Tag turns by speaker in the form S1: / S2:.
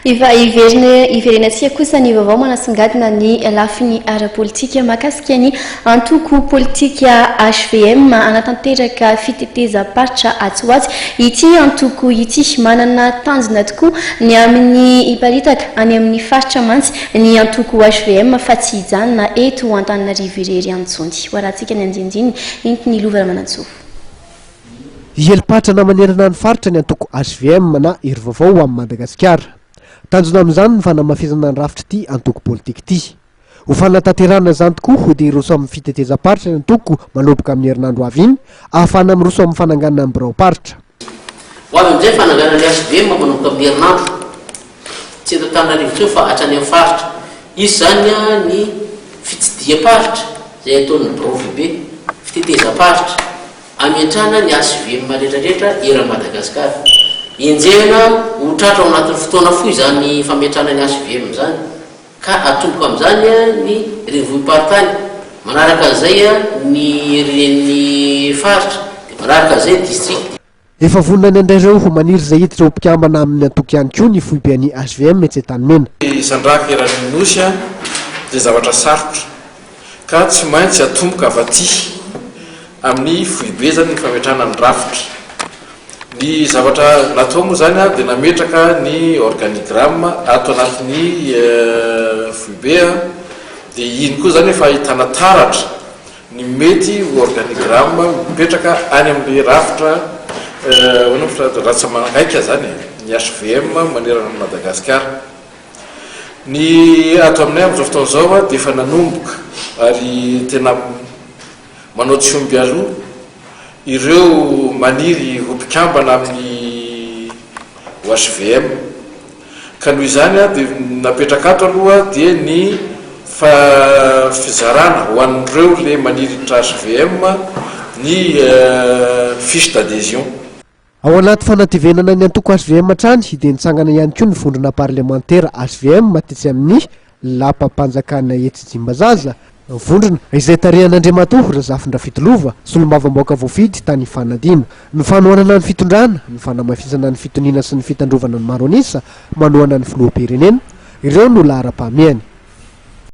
S1: Iverenantsika kosa ny vaovao manasongadina ny lafiny ara-politika mahakasika ny antoko politika HVM anatanteraka fitetezam-paritra Atsoatsy. Ity antoko ity manana tanjona tokoa ny amin'ny iparitaka any amin'ny faritra mantsy ny antoko HVM fa tsy hijanona eto Antananarivo irery antsony. Hoaratsika ny anjinjiny entiny Lovana Manantsoa.
S2: Helipatra manerana ny faritra ny antoko HVM na hery vaovao amin'ny Madagasikara. Tanjona amin'izany ny fanamafisana ny rafitra ity antoko politika ity. Ho fanatanterahana izany tokoa ho dia roso amin'ny fitetezam-paritra ny antoko manomboka amin'ny herinandro avy iny, ahafahana amin'ny roso amin'ny fananganana ny birao-paritra.
S3: Ho avy amin'izay fananganana ny HVM manomboka amin'ny herinandro tsy eto Antananarivo fa hatrany amin'ny faritra. Izy zany ny fitsidiam-paritra izay ataon'ny birao be fitetezam-paritra amiantrana ny HVM rehetrarehetra era Madagasikara. Enjehana ho tratra ao anatin'ny fotoana fohy zany fametrahana ny HVM zany ka atomboka amin'izany ny revohim-paritany, manaraka an'izay ny ren'ny faritra, manaraka an'izay district.
S2: Efa vonona indray ireo ho maniry izay hiditra ho mpikambana amin'ny antoko ihany koa ny foiben'ny HVM etsy Tanimena.
S4: Sandraka eran'ny nosy dia zavatra sarotra ka tsy maintsy atomboka avy aty amin'ny foibe zany ny fametrahana ny rafitra. Ny zavatra natao moa zany dia nametraka ny organigramme ato anatin'ny foibe dia iny koa zany efa ahitana taratra ny mety organigramme mipetraka any amin'ny rafitra ratsy manangaika zany ny HVM manerana ny Madagasikara. Ny ato aminay amin'izao fotoana izao dia efa nanomboka ary tena manao tsy omby aloha ireo maniry ho mpikambana amin'ny HVM ka noho izany dia napetraka ato aloha dia ny fizarana ho an'ireo le maniry hiditra HVM ny fiche d'adhésion.
S2: Ao anaty fanantevenana ny antoko HVM hatrany dia nitsangana ihany koa ny vondrona parlementaire HVM matetsy amin'ny lapam-panjakana Etsijimbazaza. Vondrona izay tarehan'Andriamatoa Razafindra Fitolova solombavam-baoaka voafidy tany Fanadina. Ny fanohanana ny fitondrana, ny fanamafisana ny fitoniana sy ny fitandrovana ny maronisa, manohana ny filoham-pirenena, ireo no lahara-pahamehany.